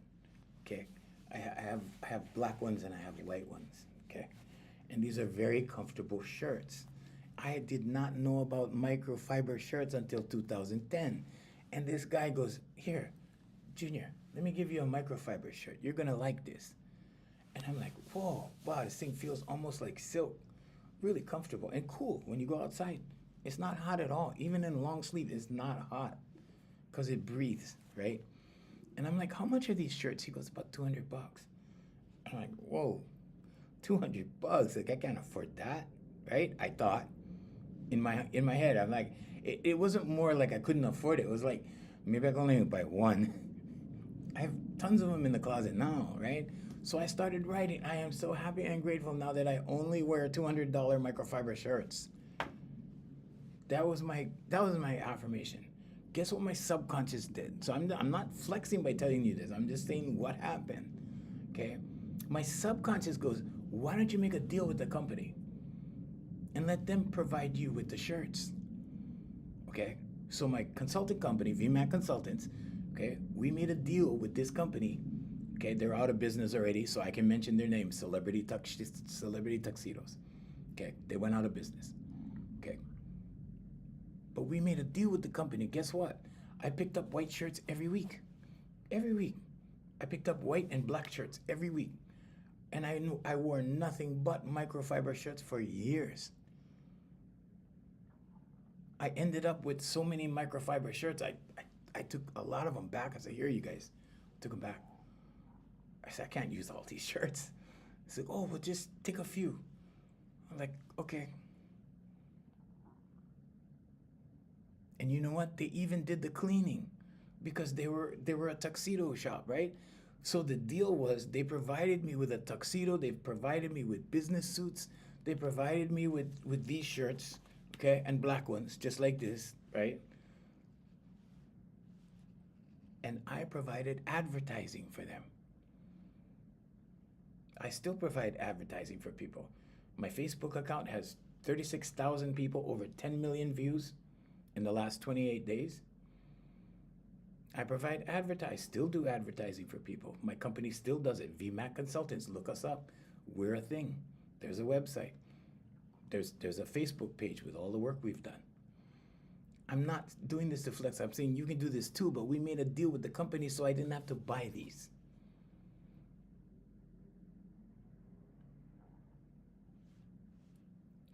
Okay? I have black ones and I have white ones. Okay? And these are very comfortable shirts. I did not know about microfiber shirts until 2010. And this guy goes, here, Junior, let me give you a microfiber shirt. You're going to like this. And I'm like, whoa, wow, this thing feels almost like silk. Really comfortable and cool when you go outside. It's not hot at all. Even in long sleeve, it's not hot because it breathes, right? And I'm like, how much are these shirts? He goes, about $200. I'm like, whoa, $200? Like, I can't afford that, right? I thought in my head, I'm like, it wasn't more like I couldn't afford it. It was like, maybe I can only buy one. I have tons of them in the closet now, right? So I started writing. I am so happy and grateful now that I only wear $200 microfiber shirts. That was my affirmation. Guess what my subconscious did? So I'm not flexing by telling you this. I'm just saying what happened. Okay? My subconscious goes, why don't you make a deal with the company and let them provide you with the shirts? Okay? So my consulting company, VMAC Consultants, okay, we made a deal with this company. Okay, they're out of business already, so I can mention their name, Celebrity Tuxedos. Okay, they went out of business. Okay. But we made a deal with the company. Guess what? I picked up white shirts every week. Every week. I picked up white and black shirts every week. And I wore nothing but microfiber shirts for years. I ended up with so many microfiber shirts, I took a lot of them back. I said, here, you guys. Took them back. I said, I can't use all these shirts. He said, oh, well, just take a few. I'm like, okay. And you know what? They even did the cleaning because they were a tuxedo shop, right? So the deal was they provided me with a tuxedo. They provided me with business suits. They provided me with these shirts, okay, and black ones, just like this, right? and I provided advertising for them. I still provide advertising for people. My Facebook account has 36,000 people, over 10 million views in the last 28 days. I provide still do advertising for people. My company still does it. VMAC Consultants, look us up. We're a thing. There's a website. There's a Facebook page with all the work we've done. I'm not doing this to flex. I'm saying you can do this too, but we made a deal with the company so I didn't have to buy these.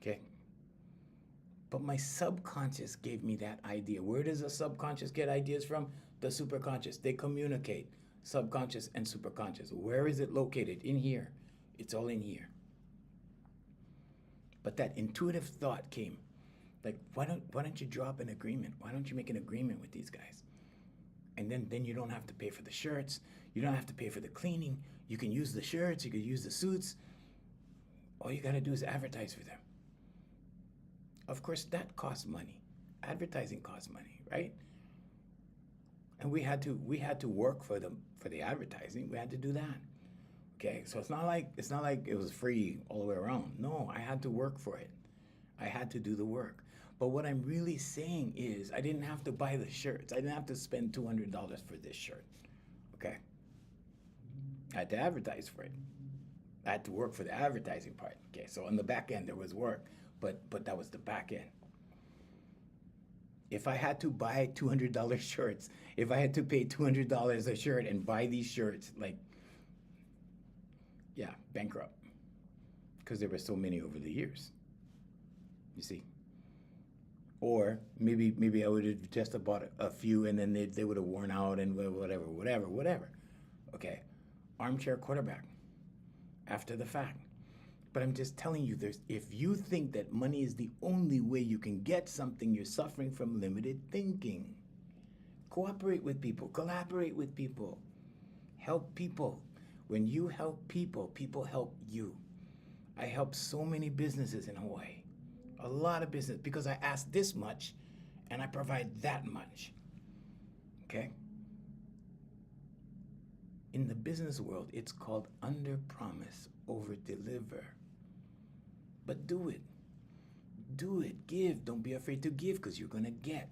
Okay? But my subconscious gave me that idea. Where does the subconscious get ideas from? The superconscious. They communicate, subconscious and superconscious. Where is it located? In here. It's all in here. But that intuitive thought came. Like, why don't you drop an agreement? Why don't you make an agreement with these guys? And then you don't have to pay for the shirts. You don't have to pay for the cleaning. You can use the shirts. You can use the suits. All you got to do is advertise for them. Of course, that costs money. Advertising costs money, right? And we had to work for the advertising. We had to do that. Okay, so it's not like it was free all the way around. No, I had to work for it. I had to do the work. But what I'm really saying is I didn't have to buy the shirts. I didn't have to spend $200 for this shirt. Okay? I had to advertise for it. I had to work for the advertising part. Okay, so on the back end there was work, but that was the back end. If I had to buy $200 shirts, if I had to pay $200 a shirt and buy these shirts, like, yeah, bankrupt. Because there were so many over the years. You see? Or maybe I would have just bought a few and then they would have worn out and whatever. Okay. Armchair quarterback. After the fact. But I'm just telling you, if you think that money is the only way you can get something, you're suffering from limited thinking. Cooperate with people. Collaborate with people. Help people. When you help people, people help you. I help so many businesses in Hawaii. A lot of business, because I ask this much and I provide that much. Okay? In the business world, it's called under promise, over deliver. But do it. Do it. Give. Don't be afraid to give because you're going to get.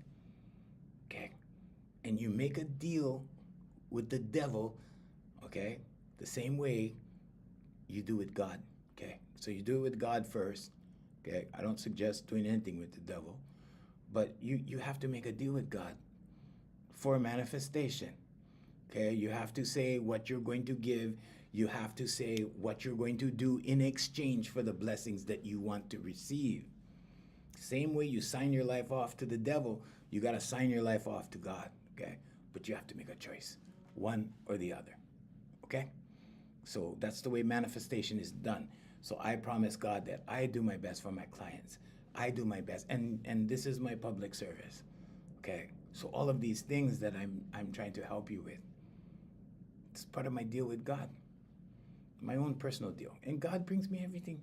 Okay? And you make a deal with the devil, okay? The same way you do with God. Okay? So you do it with God first. Okay? I don't suggest doing anything with the devil. But you have to make a deal with God for a manifestation. Okay? You have to say what you're going to give. You have to say what you're going to do in exchange for the blessings that you want to receive. Same way you sign your life off to the devil, you got to sign your life off to God. Okay? But you have to make a choice, one or the other. Okay? So that's the way manifestation is done. So I promise God that I do my best for my clients. I do my best. And this is my public service. Okay? So all of these things that I'm trying to help you with, it's part of my deal with God. My own personal deal. And God brings me everything.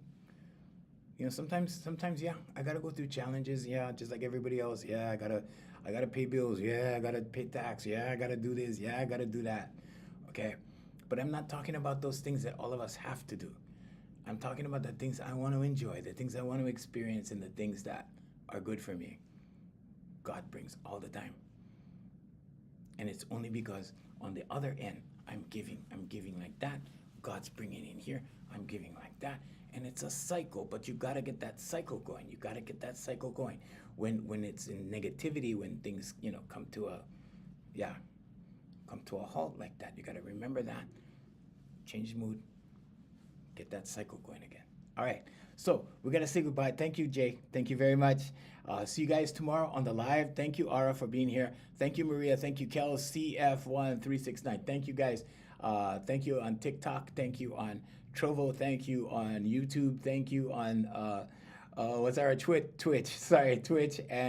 You know, sometimes, yeah, I gotta go through challenges. Yeah, just like everybody else. Yeah, I gotta pay bills. Yeah, I gotta pay tax. Yeah, I gotta do this. Yeah, I gotta do that. Okay? But I'm not talking about those things that all of us have to do. I'm talking about the things I want to enjoy, the things I want to experience, and the things that are good for me. God brings all the time. And it's only because on the other end, I'm giving like that. God's bringing in here, I'm giving like that. And it's a cycle, but you gotta get that cycle going. You gotta get that cycle going. When it's in negativity, when things, come to a halt like that, you gotta remember that. Change the mood, get that cycle going again. All right, so we gotta say goodbye. Thank you, Jay. Thank you very much. See you guys tomorrow on the live. Thank you, Ara, for being here. Thank you, Maria. Thank you, Kel, CF1369. Thank you, guys. Thank you on TikTok. Thank you on Trovo. Thank you on YouTube. Thank you on, Twitch. Sorry, Twitch. And